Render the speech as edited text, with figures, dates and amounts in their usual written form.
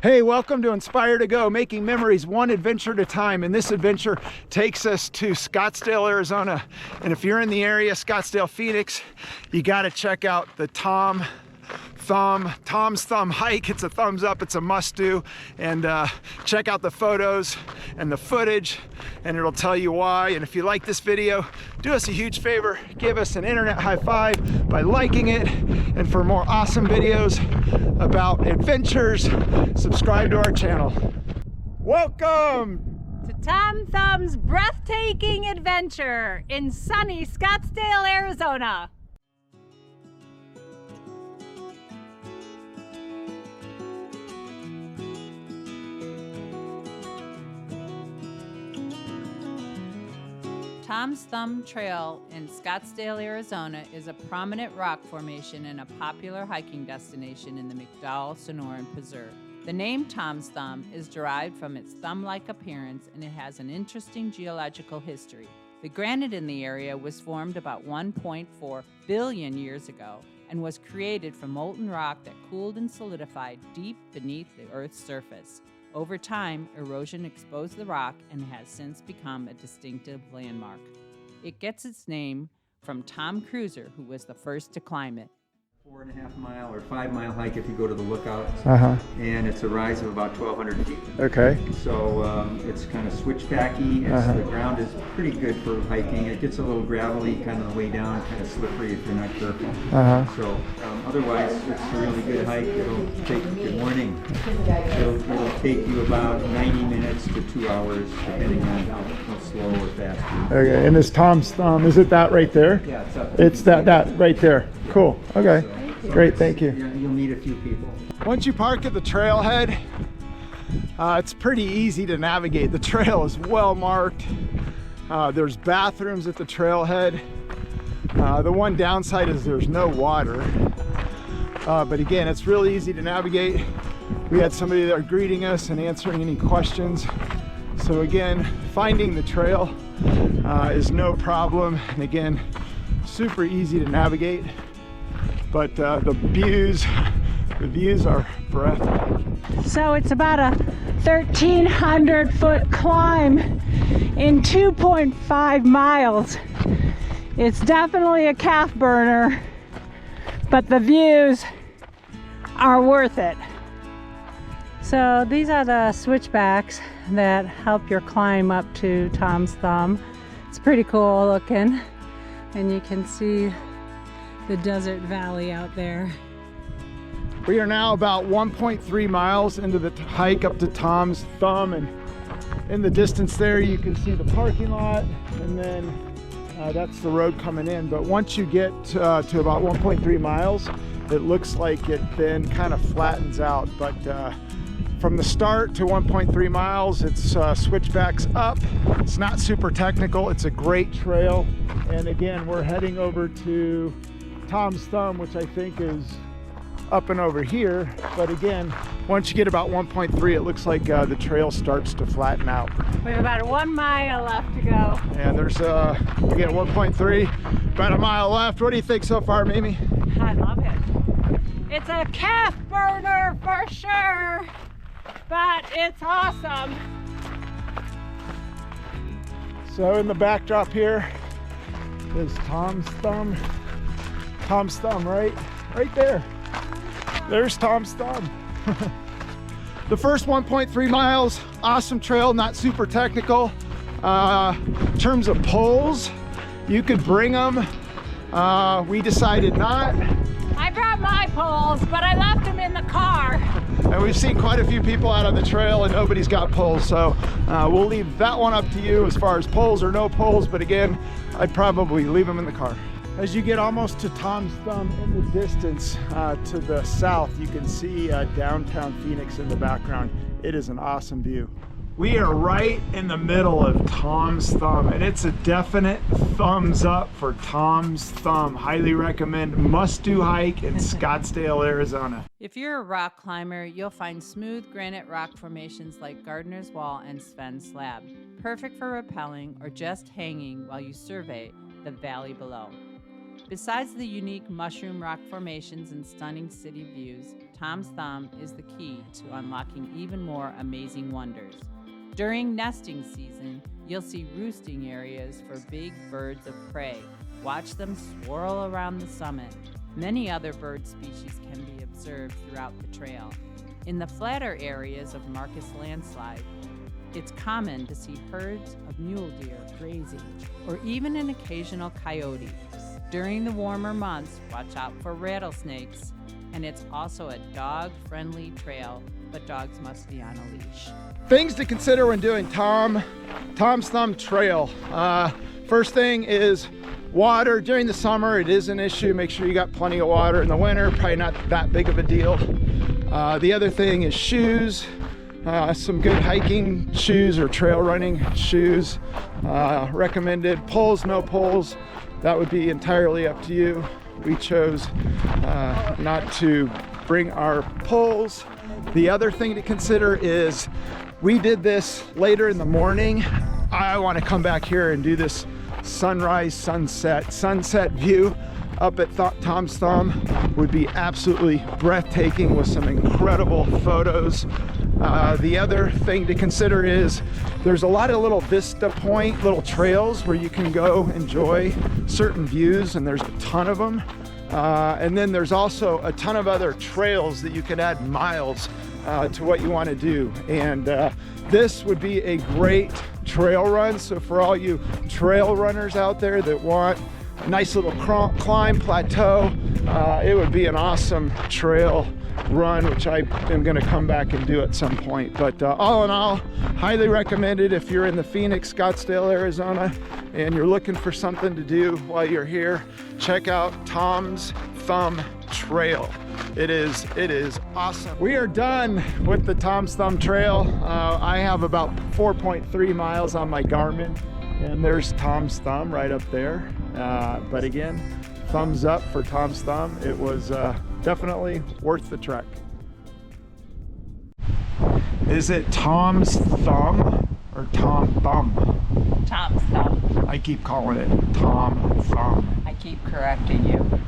Hey, welcome to Inspire to Go, making memories one adventure at a time. And this adventure takes us to Scottsdale, Arizona. And if you're in the area, Scottsdale, Phoenix, you got to check out the Tom's Thumb hike. It's a thumbs up, it's a must do. And check out the photos and the footage, and it'll tell you why. And if you like this video, do us a huge favor, give us an internet high five by liking it. And for more awesome videos about adventures, subscribe to our channel. Welcome to Tom Thumb's breathtaking adventure in sunny Scottsdale, Arizona. Tom's Thumb Trail in Scottsdale, Arizona is a prominent rock formation and a popular hiking destination in the McDowell-Sonoran Preserve. The name Tom's Thumb is derived from its thumb-like appearance, and it has an interesting geological history. The granite in the area was formed about 1.4 billion years ago and was created from molten rock that cooled and solidified deep beneath the Earth's surface. Over time, erosion exposed the rock and has since become a distinctive landmark. It gets its name from Tom Cruiser, who was the first to climb it. 4.5 mile or 5 mile hike if you go to the lookouts, and it's a rise of about 1,200 feet. Okay. So it's kind of switchbacky. The ground is pretty good for hiking. It gets a little gravelly kind of the way down, kind of slippery if you're not careful. So otherwise, it's a really good hike. It'll take, good morning. It'll take you about 90 minutes to 2 hours, depending on how slow or fast you are. Okay, and this Tom's Thumb, is it that right there? Yeah, it's up. It's that right there. Yeah. Cool. Okay. So great, thank you. You'll meet a few people. Once you park at the trailhead, it's pretty easy to navigate. The trail is well marked. There's bathrooms at the trailhead. The one downside is there's no water. But again, it's really easy to navigate. We had somebody there greeting us and answering any questions. So again, finding the trail is no problem. And again, super easy to navigate. But the views are breathtaking. So it's about a 1,300 foot climb in 2.5 miles. It's definitely a calf burner, but the views are worth it. So these are the switchbacks that help your climb up to Tom's Thumb. It's pretty cool looking, and you can see the desert valley out there. We are now about 1.3 miles into the hike up to Tom's Thumb, and in the distance there you can see the parking lot, and then that's the road coming in. But once you get to about 1.3 miles, it looks like it then kind of flattens out. But from the start to 1.3 miles, it's switchbacks up. It's not super technical. It's a great trail. And again, we're heading over to Tom's Thumb, which I think is up and over here. But again, once you get about 1.3, it looks like the trail starts to flatten out. We have about 1 mile left to go. And there's again 1.3, about a mile left. What do you think so far, Mimi? I love it. It's a calf burner for sure, but it's awesome. So in the backdrop here is Tom's Thumb. Tom's Thumb, right there. There's Tom's Thumb. The first 1.3 miles, awesome trail, not super technical. In terms of poles, you could bring them. We decided not. I brought my poles, but I left them in the car. And we've seen quite a few people out on the trail and nobody's got poles, so we'll leave that one up to you as far as poles or no poles, but again, I'd probably leave them in the car. As you get almost to Tom's Thumb in the distance to the south, you can see downtown Phoenix in the background. It is an awesome view. We are right in the middle of Tom's Thumb, and it's a definite thumbs up for Tom's Thumb. Highly recommend, must-do hike in Scottsdale, Arizona. If you're a rock climber, you'll find smooth granite rock formations like Gardner's Wall and Sven's Slab, perfect for rappelling or just hanging while you survey the valley below. Besides the unique mushroom rock formations and stunning city views, Tom's Thumb is the key to unlocking even more amazing wonders. During nesting season, you'll see roosting areas for big birds of prey. Watch them swirl around the summit. Many other bird species can be observed throughout the trail. In the flatter areas of Marcus Landslide, it's common to see herds of mule deer grazing, or even an occasional coyote. During the warmer months, watch out for rattlesnakes, and it's also a dog-friendly trail, but dogs must be on a leash. Things to consider when doing Tom's Thumb Trail. First thing is water. During the summer, it is an issue. Make sure you got plenty of water. In the winter, probably not that big of a deal. The other thing is shoes. Some good hiking shoes or trail running shoes recommended. Poles, no poles, that would be entirely up to you. We chose not to bring our poles. The other thing to consider is we did this later in the morning. I want to come back here and do this sunrise, sunset view up at Tom's Thumb. Would be absolutely breathtaking with some incredible photos. The other thing to consider is there's a lot of little vista point, little trails where you can go enjoy certain views, and there's a ton of them. And then there's also a ton of other trails that you can add miles to what you want to do. And this would be a great trail run. So for all you trail runners out there that want a nice little climb plateau, it would be an awesome trail run, which I am going to come back and do at some point. But all in all, highly recommended if you're in the Phoenix, Scottsdale, Arizona, and you're looking for something to do while you're here. Check out Tom's Thumb Trail. It is awesome. We are done with the Tom's Thumb Trail. I have about 4.3 miles on my Garmin, and there's Tom's Thumb right up there. But again, thumbs up for Tom's Thumb. It was definitely worth the trek. Is it Tom's Thumb or Tom Thumb? Tom's Thumb. I keep calling it Tom Thumb. I keep correcting you.